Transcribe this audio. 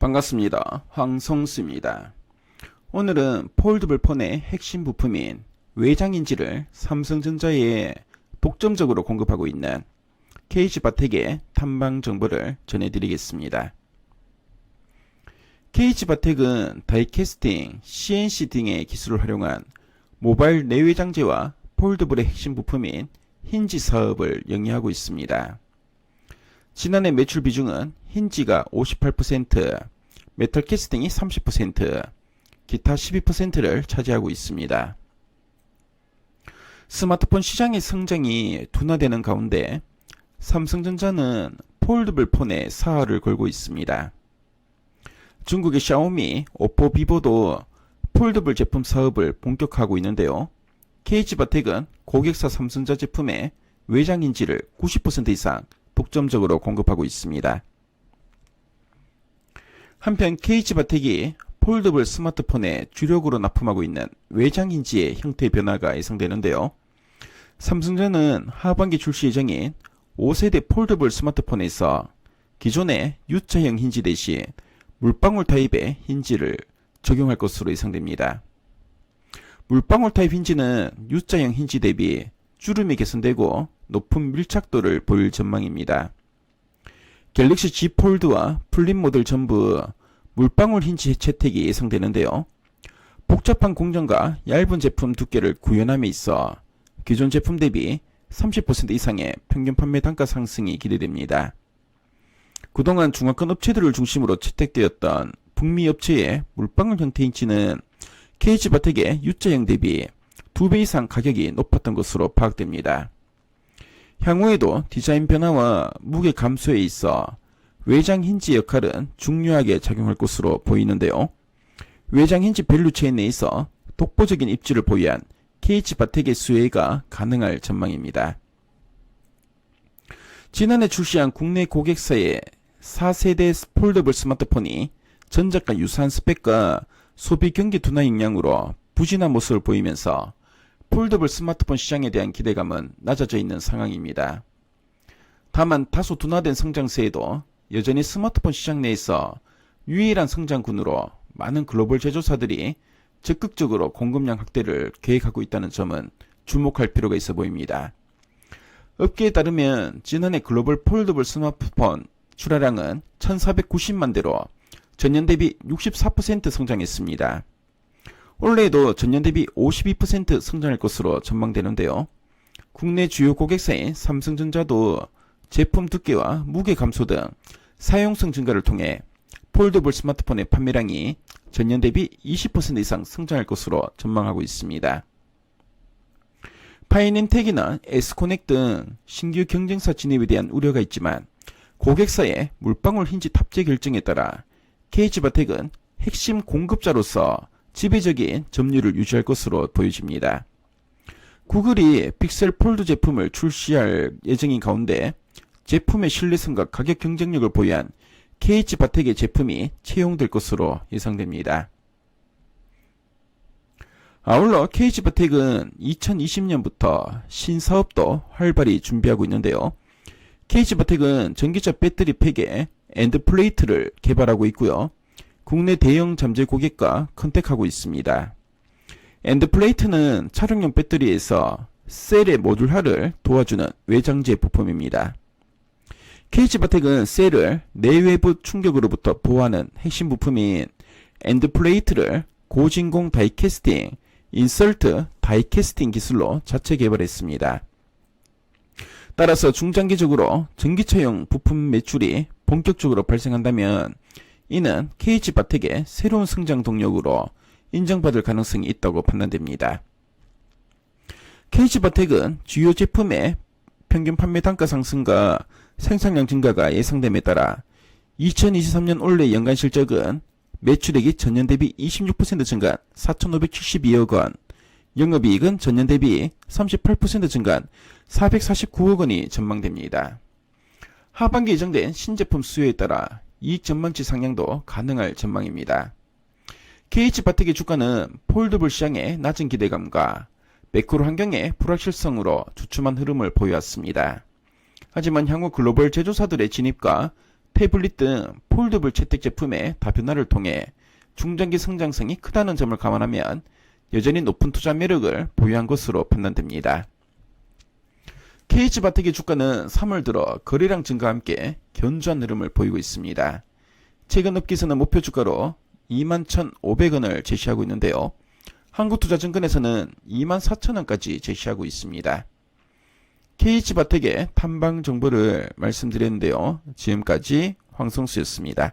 반갑습니다. 황성수입니다. 오늘은 폴더블 폰의 핵심 부품인 외장인지를 삼성전자에 독점적으로 공급하고 있는 KG바텍의 탐방 정보를 전해드리겠습니다. KG바텍은 다이캐스팅, CNC 등의 기술을 활용한 모바일 내외장재와 폴더블의 핵심 부품인 힌지 사업을 영위하고 있습니다. 지난해 매출 비중은 힌지가 58%, 메탈 캐스팅이 30%, 기타 12%를 차지하고 있습니다. 스마트폰 시장의 성장이 둔화되는 가운데 삼성전자는 폴더블 폰에 사활을 걸고 있습니다. 중국의 샤오미, 오포, 비보도 폴더블 제품 사업을 본격화하고 있는데요. KG바텍은 고객사 삼성전자 제품의 외장 힌지를 90% 이상 독점적으로 공급하고 있습니다. 한편 KG바텍이 폴더블 스마트폰에 주력으로 납품하고 있는 외장 힌지의 형태 변화가 예상되는데요. 삼성전자는 하반기 출시 예정인 5세대 폴더블 스마트폰에서 기존의 U자형 힌지 대신 물방울 타입의 힌지를 적용할 것으로 예상됩니다. 물방울 타입 힌지는 U자형 힌지 대비 주름이 개선되고 높은 밀착도를 보일 전망입니다. 갤럭시 Z 폴드와 플립 모델 전부 물방울 힌지 채택이 예상되는데요. 복잡한 공정과 얇은 제품 두께를 구현함에 있어 기존 제품 대비 30% 이상의 평균 판매 단가 상승이 기대됩니다. 그동안 중화권 업체들을 중심으로 채택되었던 북미 업체의 물방울 형태 힌지는 KG바텍의 U자형 대비 2배 이상 가격이 높았던 것으로 파악됩니다. 향후에도 디자인 변화와 무게 감소에 있어 외장 힌지 역할은 중요하게 작용할 것으로 보이는데요. 외장 힌지 밸류체인 내에서 독보적인 입지를 보유한 KG바텍의 수혜가 가능할 전망입니다. 지난해 출시한 국내 고객사의 4세대 폴더블 스마트폰이 전작과 유사한 스펙과 소비 경기 둔화 영향으로 부진한 모습을 보이면서 폴더블 스마트폰 시장에 대한 기대감은 낮아져 있는 상황입니다. 다만 다소 둔화된 성장세에도 여전히 스마트폰 시장 내에서 유일한 성장군으로 많은 글로벌 제조사들이 적극적으로 공급량 확대를 계획하고 있다는 점은 주목할 필요가 있어 보입니다. 업계에 따르면 지난해 글로벌 폴더블 스마트폰 출하량은 1490만 대로 전년 대비 64% 성장했습니다. 올해에도 전년 대비 52% 성장할 것으로 전망되는데요. 국내 주요 고객사인 삼성전자도 제품 두께와 무게 감소 등 사용성 증가를 통해 폴더블 스마트폰의 판매량이 전년 대비 20% 이상 성장할 것으로 전망하고 있습니다. 파이낸텍이나 에스코넥 등 신규 경쟁사 진입에 대한 우려가 있지만 고객사의 물방울 힌지 탑재 결정에 따라 KG바텍은 핵심 공급자로서 지배적인 점유율을 유지할 것으로 보여집니다. 구글이 픽셀 폴드 제품을 출시할 예정인 가운데 제품의 신뢰성과 가격 경쟁력을 보유한 KG바텍의 제품이 채용될 것으로 예상됩니다. 아울러 KG바텍은 2020년부터 신사업도 활발히 준비하고 있는데요. KG바텍은 전기차 배터리 팩에 엔드플레이트를 개발하고 있고요. 국내 대형 잠재 고객과 컨택하고 있습니다. 엔드플레이트는 차량용 배터리에서 셀의 모듈화를 도와주는 외장재 부품입니다. KG바텍은 셀을 내외부 충격으로부터 보호하는 핵심 부품인 엔드플레이트를 고진공 다이캐스팅, 인설트 다이캐스팅 기술로 자체 개발했습니다. 따라서 중장기적으로 전기차용 부품 매출이 본격적으로 발생한다면 이는 KG바텍의 새로운 성장 동력으로 인정받을 가능성이 있다고 판단됩니다. KG바텍은 주요 제품의 평균 판매 단가 상승과 생산량 증가가 예상됨에 따라 2023년 올해 연간 실적은 매출액이 전년 대비 26% 증가한 4,572억 원, 영업이익은 전년 대비 38% 증가한 449억 원이 전망됩니다. 하반기 예정된 신제품 수요에 따라 이익 전망치 상향도 가능할 전망입니다. KG바텍의 주가는 폴더블 시장의 낮은 기대감과 매크로 환경의 불확실성으로 주춤한 흐름을 보여왔습니다. 하지만 향후 글로벌 제조사들의 진입과 태블릿 등 폴더블 채택 제품의 다변화를 통해 중장기 성장성이 크다는 점을 감안하면 여전히 높은 투자 매력을 보유한 것으로 판단됩니다. KH바텍의 주가는 3월 들어 거래량 증가와 함께 견조한 흐름을 보이고 있습니다. 최근 업계에서는 목표 주가로 21,500원을 제시하고 있는데요. 한국투자증권에서는 24,000원까지 제시하고 있습니다. KH바텍의 탐방 정보를 말씀드렸는데요. 지금까지 황성수였습니다.